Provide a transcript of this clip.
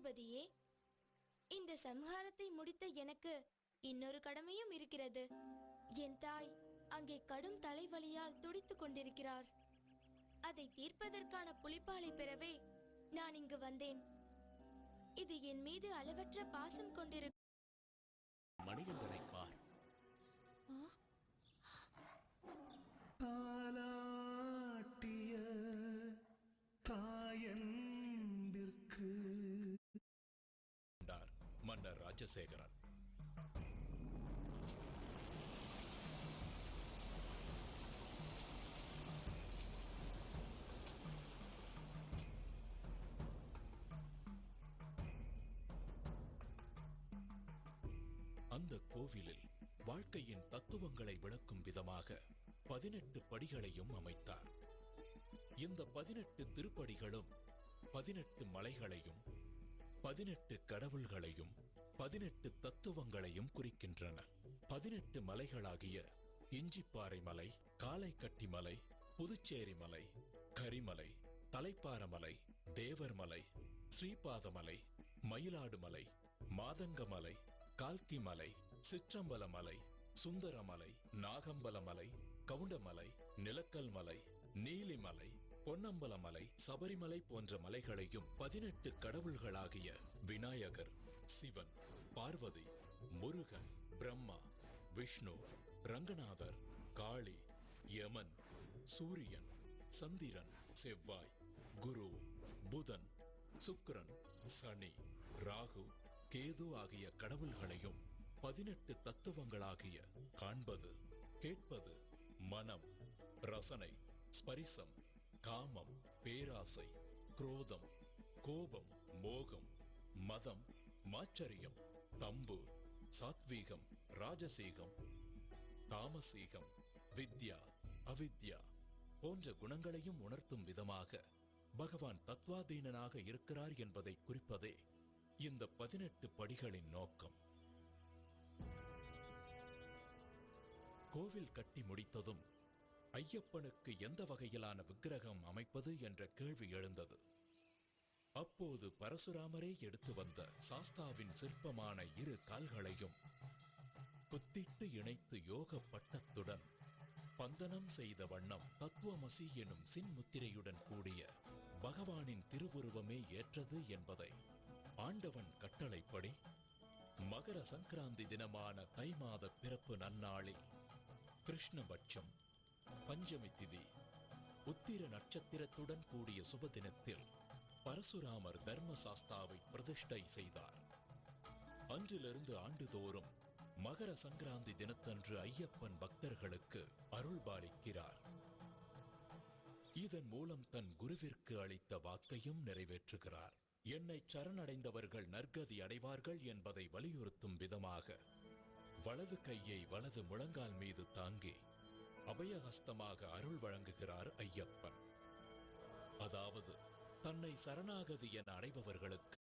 மடாதிபதியே, இந்த சம்ஹாரத்தை முடித்த எனக்கு இன்னொரு கடமையும் இருக்கிறது. என் தாய் அங்கே கடும் தலைவலியால் துடித்துக் கொண்டிருக்கிறார். அதை தீர்ப்பதற்கான புலிப்பாலை பெறவே நான் இங்கு வந்தேன். இது என் மீது அளவற்ற பாசம் கொண்டிருக்கும் மணிகண்டனை பார். தாலாட்டிய தாயன்பிற்கு மன்னர் ராஜசேகரன். அந்த கோவிலில் வாழ்க்கையின் தத்துவங்களை விளக்கும் விதமாக 18 படிகளையும் அமைத்தார். இந்த 18 திருப்படிகளும் 18 மலைகளையும் 18 கடவுள்களையும் 18 தத்துவங்களையும் குறிக்கின்றன. 18 மலைகளாகிய இஞ்சிப்பாறை மலை, காலைக்கட்டி மலை, புதுச்சேரி மலை, கரிமலை, தலைப்பாரமலை, தேவர்மலை, ஸ்ரீபாதமலை, மயிலாடுமலை, மாதங்கமலை, கால்கிமலை, சிற்றம்பலமலை, சுந்தரமலை, நாகம்பலமலை, கவுண்டமலை, நிலக்கல்மலை, நீலிமலை, பொன்னம்பலமலை, சபரிமலை போன்ற மலைகளையும் 18 கடவுள்களாகிய விநாயகர், சிவன், பார்வதி, முருகன், பிரம்மா, விஷ்ணு, ரங்கநாதர், காளி, யமன், சூரியன், சந்திரன், செவ்வாய், குரு, புதன், சுக்கிரன், சனி, ராகு, கேது ஆகிய கடவுள்களையும் 18 தத்துவங்களாகிய காண்பது, கேட்பது, மனம், ரசனை, ஸ்பரிசம், காமம், பேராசை, குரோதம், கோபம், மோகம், மதம், மாச்சரியம், தம்பு, சாத்வீகம், ராஜசீகம், தாமசீகம், வித்யா, அவித்யா போன்ற குணங்களையும் உணர்த்தும் விதமாக பகவான் தத்வாதீனனாக இருக்கிறார் என்பதை குறிப்பதே இந்த 18 படிகளின் நோக்கம். கோவில் கட்டி முடித்ததும் ஐயப்பனுக்கு எந்த வகையிலான விக்கிரகம் அமைப்பது என்ற கேள்வி எழுந்தது. அப்போது பரசுராமரே எடுத்து வந்த சாஸ்தாவின் சிற்பமான 2 கால்களையும் குத்திட்டு இணைத்து யோக பட்டத்துடன் பந்தனம் செய்த வண்ணம் தத்துவமசி எனும் சின்முத்திரையுடன் கூடிய பகவானின் திருவுருவமே ஏற்றது என்பதை ஆண்டவன் கட்டளைப்படி மகர சங்கராந்தி தினமான தை மாத பிறப்பு நன்னாளில் கிருஷ்ணபட்சம் பஞ்சமி திதி உத்திர நட்சத்திரத்துடன் கூடிய சுபதினத்தில் பரசுராமர் தர்மசாஸ்தாவை பிரதிஷ்டை செய்தார். அன்றிலிருந்து ஆண்டுதோறும் மகர சங்கராந்தி தினத்தன்று ஐயப்பன் பக்தர்களுக்கு அருள்பாலிக்கிறார். இதன் மூலம் தன் குருவிற்கு அளித்த வாக்கையும் நிறைவேற்றுகிறார். என்னை சரணடைந்தவர்கள் நற்கதி அடைவார்கள் என்பதை வலியுறுத்தும் விதமாக வலது கையை வலது முழங்கால் மீது தாங்கி அபயஹஸ்தமாக அருள் வழங்குகிறார் ஐயப்பன். அதாவது தன்னை சரணாகதி என அடைபவர்களுக்கு